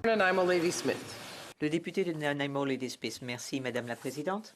Nanaimo Lady Smith. Le député de Nanaimo Lady Smith. Merci, Madame la Présidente.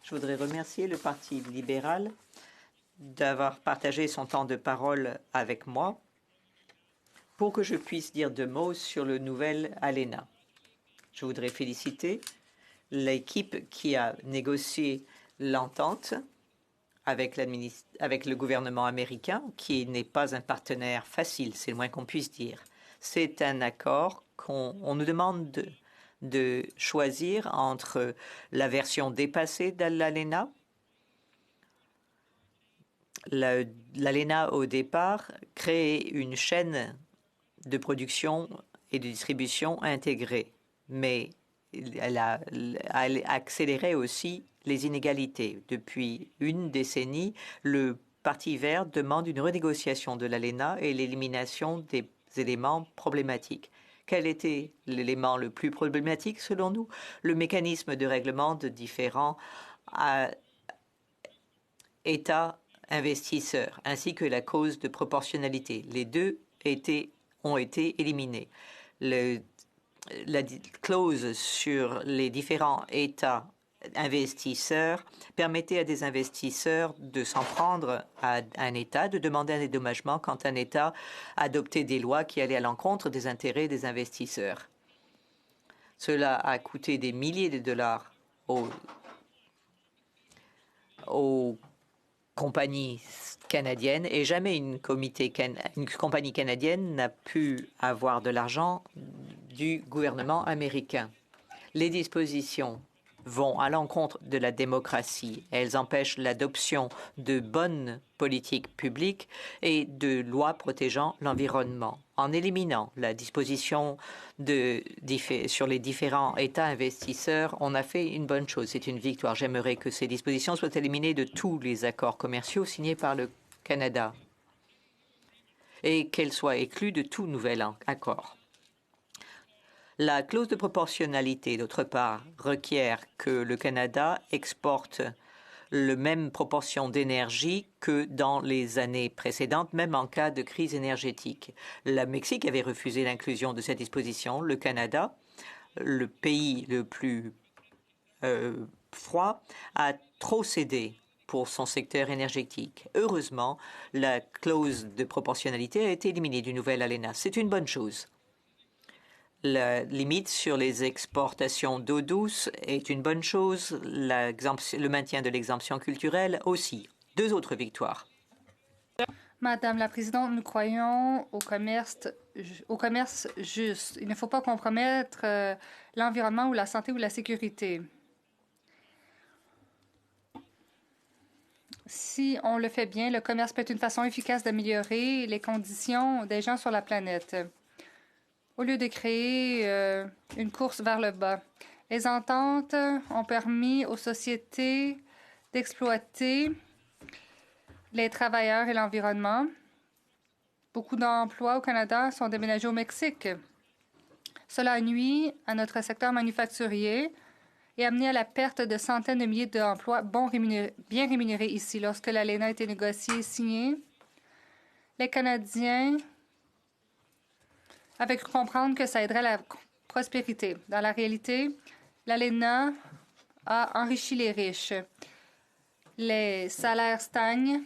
Je voudrais remercier le Parti libéral d'avoir partagé son temps de parole avec moi pour que je puisse dire deux mots sur le nouvel ALENA. Je voudrais féliciter l'équipe qui a négocié l'entente avec le gouvernement américain, qui n'est pas un partenaire facile, c'est le moins qu'on puisse dire. C'est un accord qu'on nous demande de choisir entre la version dépassée de l'ALENA. L'ALENA, au départ, créait une chaîne de production et de distribution intégrée, mais elle a accéléré aussi les inégalités. Depuis une décennie, le Parti vert demande une renégociation de l'ALENA et l'élimination des éléments problématiques. Quel était l'élément le plus problématique selon nous? Le mécanisme de règlement de différents États investisseurs, ainsi que la clause de proportionnalité. Les deux ont été éliminés. La clause sur les différents États investisseurs permettait à des investisseurs de s'en prendre à un État, de demander un dédommagement quand un État adoptait des lois qui allaient à l'encontre des intérêts des investisseurs. Cela a coûté des milliers de dollars aux compagnies canadiennes et jamais une compagnie canadienne n'a pu avoir de l'argent du gouvernement américain. Les dispositions vont à l'encontre de la démocratie. Elles empêchent l'adoption de bonnes politiques publiques et de lois protégeant l'environnement. En éliminant la disposition sur les différents États investisseurs, on a fait une bonne chose. C'est une victoire. J'aimerais que ces dispositions soient éliminées de tous les accords commerciaux signés par le Canada et qu'elles soient exclues de tout nouvel accord. La clause de proportionnalité, d'autre part, requiert que le Canada exporte la même proportion d'énergie que dans les années précédentes, même en cas de crise énergétique. Le Mexique avait refusé l'inclusion de cette disposition. Le Canada, le pays le plus froid, a trop cédé pour son secteur énergétique. Heureusement, la clause de proportionnalité a été éliminée du nouvel ALENA. C'est une bonne chose. La limite sur les exportations d'eau douce est une bonne chose. Le maintien de l'exemption culturelle aussi. Deux autres victoires. Madame la Présidente, nous croyons au commerce juste. Il ne faut pas compromettre l'environnement ou la santé ou la sécurité. Si on le fait bien, le commerce peut être une façon efficace d'améliorer les conditions des gens sur la planète, au lieu de créer une course vers le bas. Les ententes ont permis aux sociétés d'exploiter les travailleurs et l'environnement. Beaucoup d'emplois au Canada sont déménagés au Mexique. Cela nuit à notre secteur manufacturier et a amené à la perte de centaines de milliers d'emplois bien rémunérés ici. Lorsque l'ALENA a été négociée et signée, les Canadiens avaient cru comprendre que ça aiderait la prospérité. Dans la réalité, l'ALENA a enrichi les riches. Les salaires stagnent.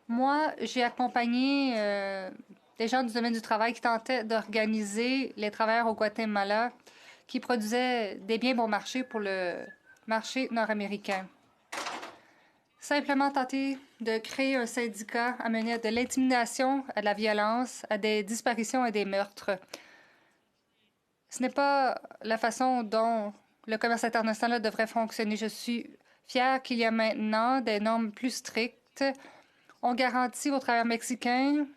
Moi, j'ai accompagné des gens du domaine du travail qui tentaient d'organiser les travailleurs au Guatemala qui produisaient des biens bon marché pour le marché nord-américain. Simplement tenter de créer un syndicat a mené à de l'intimidation, à de la violence, à des disparitions et des meurtres. Ce n'est pas la façon dont le commerce international devrait fonctionner. Je suis fière qu'il y a maintenant des normes plus strictes. On garantit aux travailleurs mexicains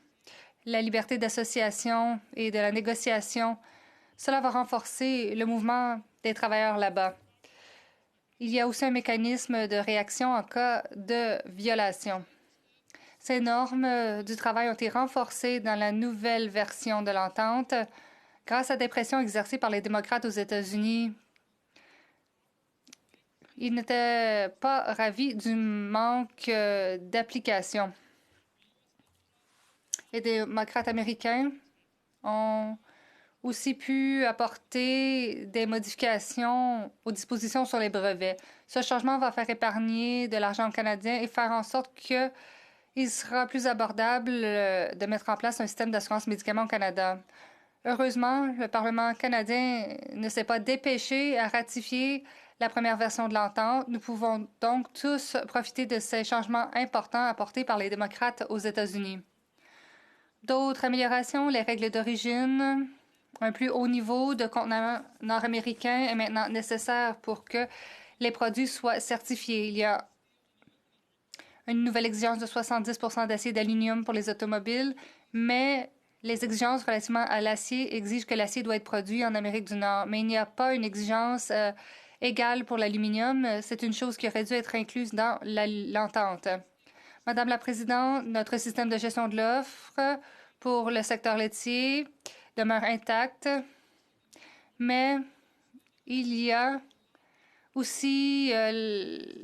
la liberté d'association et de la négociation. Cela va renforcer le mouvement des travailleurs là-bas. Il y a aussi un mécanisme de réaction en cas de violation. Ces normes du travail ont été renforcées dans la nouvelle version de l'entente grâce à des pressions exercées par les démocrates aux États-Unis. Ils n'étaient pas ravis du manque d'application. Les démocrates américains ont aussi pu apporter des modifications aux dispositions sur les brevets. Ce changement va faire épargner de l'argent aux Canadiens et faire en sorte qu'il sera plus abordable de mettre en place un système d'assurance médicaments au Canada. Heureusement, le Parlement canadien ne s'est pas dépêché à ratifier la première version de l'entente. Nous pouvons donc tous profiter de ces changements importants apportés par les démocrates aux États-Unis. D'autres améliorations, les règles d'origine. Un plus haut niveau de contenant nord-américain est maintenant nécessaire pour que les produits soient certifiés. Il y a une nouvelle exigence de 70 d'acier et d'aluminium pour les automobiles, mais les exigences relativement à l'acier exigent que l'acier doit être produit en Amérique du Nord. Mais il n'y a pas une exigence égale pour l'aluminium. C'est une chose qui aurait dû être incluse dans l'entente. Madame la Présidente, notre système de gestion de l'offre pour le secteur laitier demeure intact, mais il y a aussi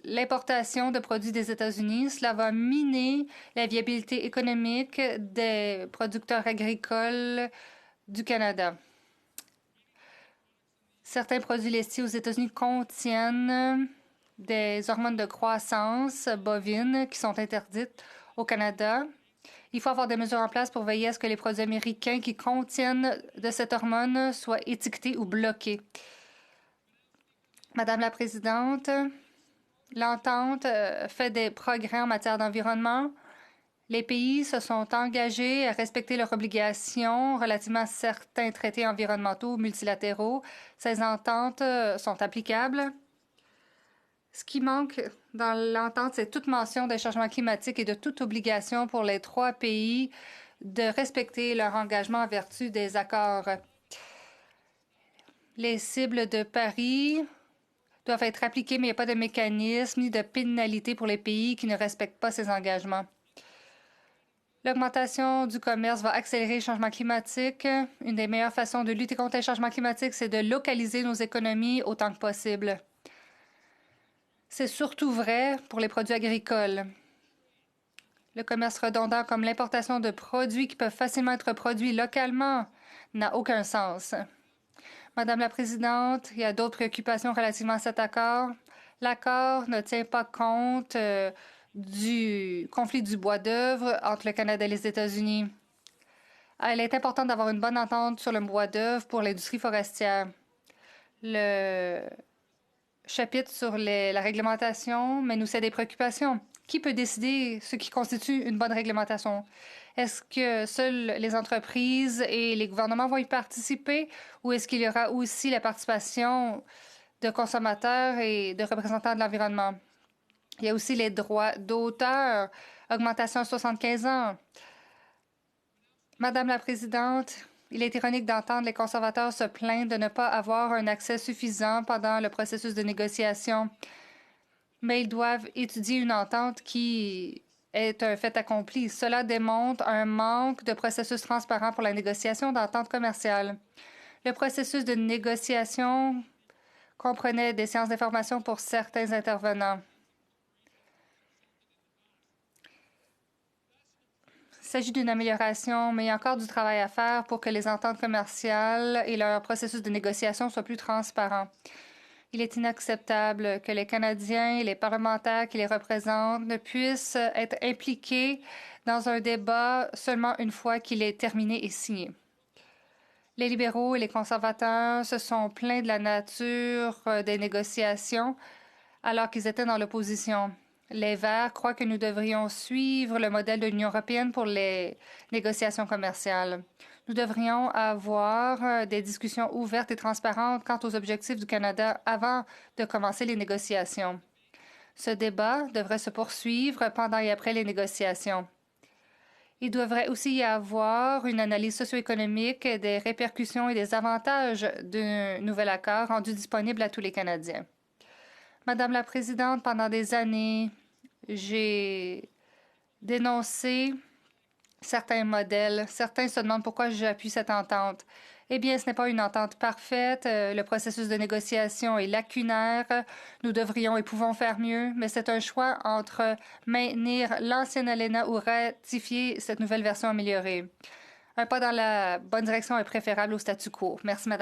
l'importation de produits des États-Unis. Cela va miner la viabilité économique des producteurs agricoles du Canada. Certains produits laitiers aux États-Unis contiennent des hormones de croissance bovine qui sont interdites au Canada. Il faut avoir des mesures en place pour veiller à ce que les produits américains qui contiennent de cette hormone soient étiquetés ou bloqués. Madame la Présidente, l'entente fait des progrès en matière d'environnement. Les pays se sont engagés à respecter leurs obligations relativement à certains traités environnementaux multilatéraux. Ces ententes sont applicables. Ce qui manque dans l'entente, c'est toute mention des changements climatiques et de toute obligation pour les 3 pays de respecter leur engagement en vertu des accords. Les cibles de Paris doivent être appliquées, mais il n'y a pas de mécanisme ni de pénalité pour les pays qui ne respectent pas ces engagements. L'augmentation du commerce va accélérer le changement climatique. Une des meilleures façons de lutter contre les changements climatiques, c'est de localiser nos économies autant que possible. C'est surtout vrai pour les produits agricoles. Le commerce redondant comme l'importation de produits qui peuvent facilement être produits localement n'a aucun sens. Madame la Présidente, il y a d'autres préoccupations relativement à cet accord. L'accord ne tient pas compte du conflit du bois d'œuvre entre le Canada et les États-Unis. Il est important d'avoir une bonne entente sur le bois d'œuvre pour l'industrie forestière. Le chapitre sur la réglementation, mais nous c'est des préoccupations. Qui peut décider ce qui constitue une bonne réglementation? Est-ce que seules les entreprises et les gouvernements vont y participer ou est-ce qu'il y aura aussi la participation de consommateurs et de représentants de l'environnement? Il y a aussi les droits d'auteur, augmentation à 75 ans. Madame la Présidente, il est ironique d'entendre les conservateurs se plaindre de ne pas avoir un accès suffisant pendant le processus de négociation. Mais ils doivent étudier une entente qui est un fait accompli. Cela démontre un manque de processus transparent pour la négociation d'entente commerciale. Le processus de négociation comprenait des séances d'information pour certains intervenants. Il s'agit d'une amélioration, mais il y a encore du travail à faire pour que les ententes commerciales et leur processus de négociation soient plus transparents. Il est inacceptable que les Canadiens et les parlementaires qui les représentent ne puissent être impliqués dans un débat seulement une fois qu'il est terminé et signé. Les libéraux et les conservateurs se sont plaints de la nature des négociations alors qu'ils étaient dans l'opposition. Les Verts croient que nous devrions suivre le modèle de l'Union européenne pour les négociations commerciales. Nous devrions avoir des discussions ouvertes et transparentes quant aux objectifs du Canada avant de commencer les négociations. Ce débat devrait se poursuivre pendant et après les négociations. Il devrait aussi y avoir une analyse socio-économique des répercussions et des avantages d'un nouvel accord rendu disponible à tous les Canadiens. Madame la Présidente, pendant des années, j'ai dénoncé certains modèles. Certains se demandent pourquoi j'appuie cette entente. Eh bien, ce n'est pas une entente parfaite. Le processus de négociation est lacunaire. Nous devrions et pouvons faire mieux, mais c'est un choix entre maintenir l'ancienne ALENA ou ratifier cette nouvelle version améliorée. Un pas dans la bonne direction est préférable au statu quo. Merci, Madame.